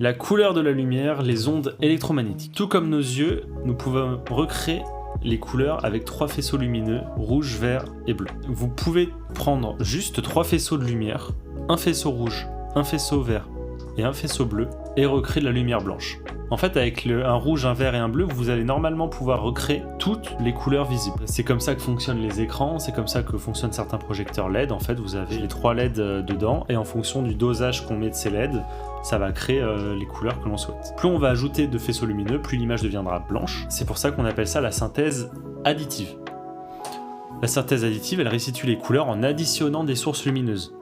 La couleur de la lumière, les ondes électromagnétiques. Tout comme nos yeux, nous pouvons recréer les couleurs avec 3 faisceaux lumineux, rouge, vert et bleu. Vous pouvez prendre juste 3 faisceaux de lumière, un faisceau rouge, un faisceau vert et un faisceau bleu, et recréer de la lumière blanche. En fait, avec un rouge, un vert et un bleu, vous allez normalement pouvoir recréer toutes les couleurs visibles. C'est comme ça que fonctionnent les écrans, c'est comme ça que fonctionnent certains projecteurs LED. En fait, vous avez les 3 LED dedans, et en fonction du dosage qu'on met de ces LED, ça va créer les couleurs que l'on souhaite. Plus on va ajouter de faisceaux lumineux, plus l'image deviendra blanche. C'est pour ça qu'on appelle ça la synthèse additive. La synthèse additive, elle restitue les couleurs en additionnant des sources lumineuses.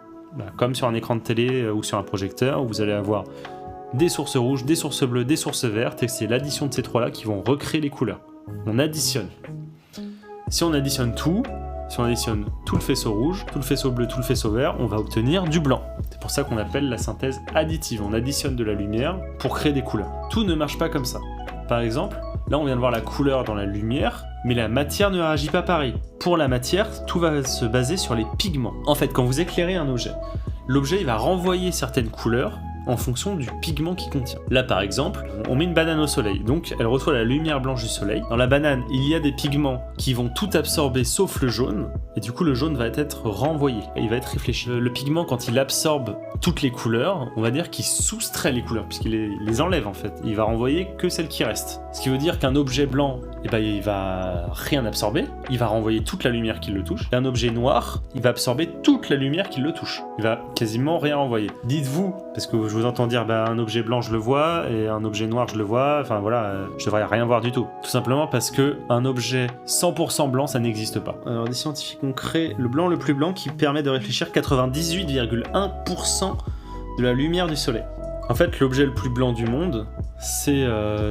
Comme sur un écran de télé ou sur un projecteur, où vous allez avoir des sources rouges, des sources bleues, des sources vertes, et c'est l'addition de ces 3-là qui vont recréer les couleurs. On additionne. Si on additionne tout, si on additionne tout le faisceau rouge, tout le faisceau bleu, tout le faisceau vert, on va obtenir du blanc. C'est pour ça qu'on appelle la synthèse additive. On additionne de la lumière pour créer des couleurs. Tout ne marche pas comme ça. Par exemple, là on vient de voir la couleur dans la lumière, mais la matière ne réagit pas pareil. Pour la matière, tout va se baser sur les pigments. En fait, quand vous éclairez un objet, l'objet il va renvoyer certaines couleurs en fonction du pigment qu'il contient. Là par exemple, on met une banane au soleil, donc elle reçoit la lumière blanche du soleil. Dans la banane, il y a des pigments qui vont tout absorber sauf le jaune, et du coup le jaune va être renvoyé, et il va être réfléchi. Le pigment, quand il absorbe toutes les couleurs, on va dire qu'il soustrait les couleurs, puisqu'il les enlève en fait. Il va renvoyer que celles qui restent. Ce qui veut dire qu'un objet blanc, il va rien absorber, il va renvoyer toute la lumière qui le touche. Et un objet noir, il va absorber toute la lumière qui le touche. Il va quasiment rien renvoyer. Dites-vous, parce que je vous entends dire un objet blanc je le vois et un objet noir je le vois, enfin voilà, je devrais rien voir du tout. Tout simplement parce que un objet 100% blanc ça n'existe pas. Alors des scientifiques ont créé le blanc le plus blanc qui permet de réfléchir 98,1% de la lumière du soleil. En fait, l'objet le plus blanc du monde, c'est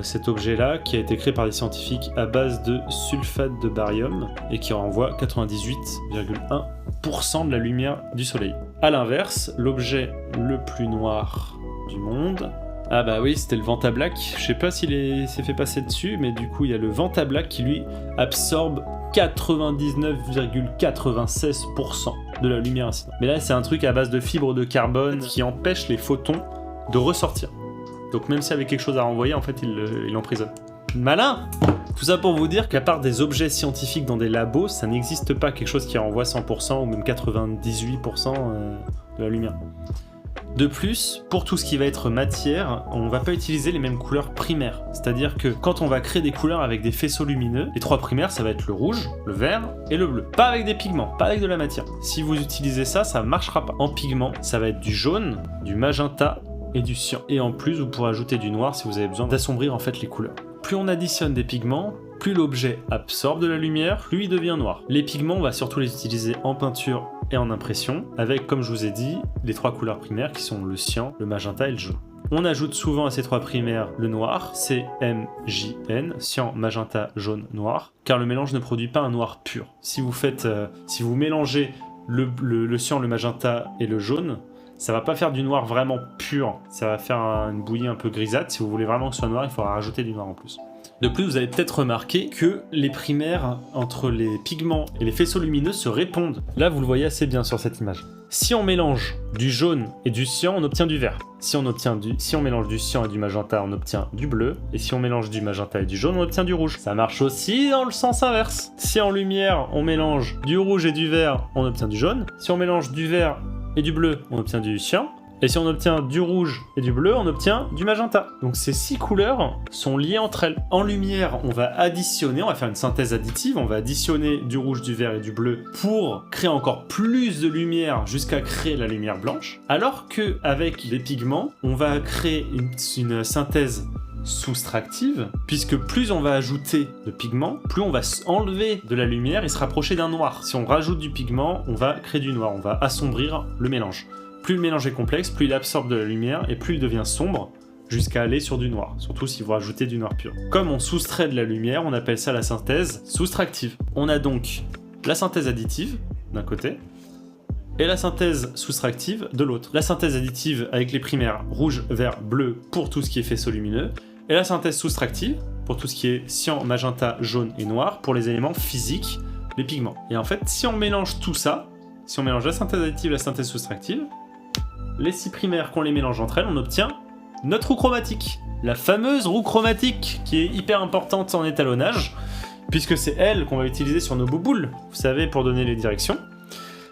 cet objet-là qui a été créé par des scientifiques à base de sulfate de barium et qui renvoie 98,1% de la lumière du soleil. A l'inverse, l'objet le plus noir du monde, ah bah oui, c'était le Vantablack. Je sais pas s'il s'est fait passer dessus, mais du coup, il y a le Vantablack qui lui absorbe 99,96% de la lumière incidente. Mais là, c'est un truc à base de fibres de carbone qui empêche les photons de ressortir. Donc même s'il y avait quelque chose à renvoyer, en fait, il emprisonne. Malin! Tout ça pour vous dire qu'à part des objets scientifiques dans des labos, ça n'existe pas quelque chose qui renvoie 100% ou même 98% de la lumière. De plus, pour tout ce qui va être matière, on ne va pas utiliser les mêmes couleurs primaires. C'est-à-dire que quand on va créer des couleurs avec des faisceaux lumineux, les 3 primaires, ça va être le rouge, le vert et le bleu. Pas avec des pigments, pas avec de la matière. Si vous utilisez ça, ça ne marchera pas. En pigment, ça va être du jaune, du magenta et du cyan. Et en plus, vous pourrez ajouter du noir si vous avez besoin d'assombrir en fait les couleurs. Plus on additionne des pigments, plus l'objet absorbe de la lumière, plus il devient noir. Les pigments, on va surtout les utiliser en peinture et en impression, avec, comme je vous ai dit, les 3 couleurs primaires qui sont le cyan, le magenta et le jaune. On ajoute souvent à ces 3 primaires le noir, CMJN, cyan, magenta, jaune, noir, car le mélange ne produit pas un noir pur. Si vous mélangez le cyan, le magenta et le jaune, ça va pas faire du noir vraiment pur, ça va faire une bouillie un peu grisâtre. Si vous voulez vraiment que ce soit noir, il faudra rajouter du noir en plus. De plus, vous avez peut-être remarqué que les primaires entre les pigments et les faisceaux lumineux se répondent. Là, vous le voyez assez bien sur cette image. Si on mélange du jaune et du cyan, on obtient du vert. Si on mélange du cyan et du magenta, on obtient du bleu. Et si on mélange du magenta et du jaune, on obtient du rouge. Ça marche aussi dans le sens inverse. Si en lumière, on mélange du rouge et du vert, on obtient du jaune. Si on mélange du vert et du bleu, on obtient du cyan. Et si on obtient du rouge et du bleu, on obtient du magenta. Donc ces 6 couleurs sont liées entre elles. En lumière, on va additionner, on va faire une synthèse additive, on va additionner du rouge, du vert et du bleu pour créer encore plus de lumière jusqu'à créer la lumière blanche. Alors qu'avec les pigments, on va créer une synthèse soustractive, puisque plus on va ajouter de pigments, plus on va enlever de la lumière et se rapprocher d'un noir. Si on rajoute du pigment, on va créer du noir, on va assombrir le mélange. Plus le mélange est complexe, plus il absorbe de la lumière et plus il devient sombre, jusqu'à aller sur du noir, surtout si vous rajoutez du noir pur. Comme on soustrait de la lumière, on appelle ça la synthèse soustractive. On a donc la synthèse additive, d'un côté, et la synthèse soustractive de l'autre. La synthèse additive avec les primaires rouge, vert, bleu pour tout ce qui est faisceau lumineux, et la synthèse soustractive pour tout ce qui est cyan, magenta, jaune et noir pour les éléments physiques, les pigments. Et en fait, si on mélange tout ça, Si on mélange la synthèse additive et la synthèse soustractive, les 6 primaires qu'on les mélange entre elles, on obtient notre roue chromatique. La fameuse roue chromatique qui est hyper importante en étalonnage, puisque c'est elle qu'on va utiliser sur nos bouboules, vous savez, pour donner les directions.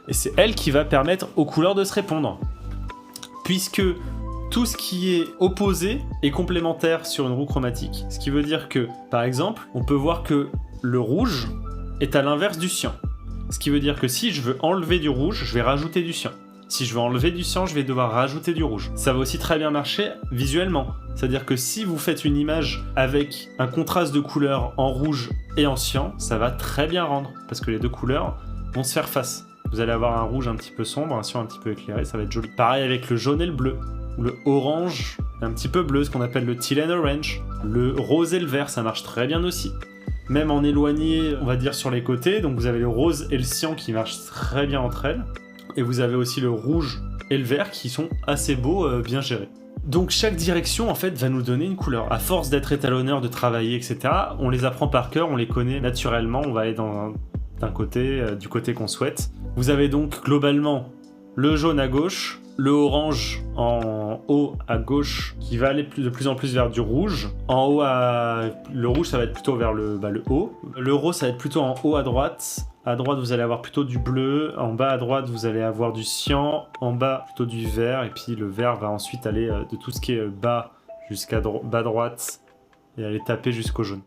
Et c'est elle qui va permettre aux couleurs de se répondre. Puisque tout ce qui est opposé est complémentaire sur une roue chromatique. Ce qui veut dire que, par exemple, on peut voir que le rouge est à l'inverse du cyan. Ce qui veut dire que si je veux enlever du rouge, je vais rajouter du cyan. Si je veux enlever du cyan, je vais devoir rajouter du rouge. Ça va aussi très bien marcher visuellement. C'est-à-dire que si vous faites une image avec un contraste de couleurs en rouge et en cyan, ça va très bien rendre. Parce que les deux couleurs vont se faire face. Vous allez avoir un rouge un petit peu sombre, un cyan un petit peu éclairé, ça va être joli. Pareil avec le jaune et le bleu. Ou le orange, un petit peu bleu, ce qu'on appelle le teal and orange. Le rose et le vert, ça marche très bien aussi. Même en éloigné, on va dire sur les côtés, donc vous avez le rose et le cyan qui marchent très bien entre elles. Et vous avez aussi le rouge et le vert qui sont assez beaux, bien gérés. Donc chaque direction en fait va nous donner une couleur. À force d'être étalonneur, de travailler, etc., on les apprend par cœur, on les connaît naturellement, on va aller d'un côté, du côté qu'on souhaite. Vous avez donc globalement le jaune à gauche, le orange en haut à gauche qui va aller de plus en plus vers du rouge. En haut le rouge ça va être plutôt vers le haut. Le rose ça va être plutôt en haut à droite. À droite, vous allez avoir plutôt du bleu. En bas à droite, vous allez avoir du cyan. En bas, plutôt du vert. Et puis le vert va ensuite aller de tout ce qui est bas jusqu'à bas droite et aller taper jusqu'au jaune.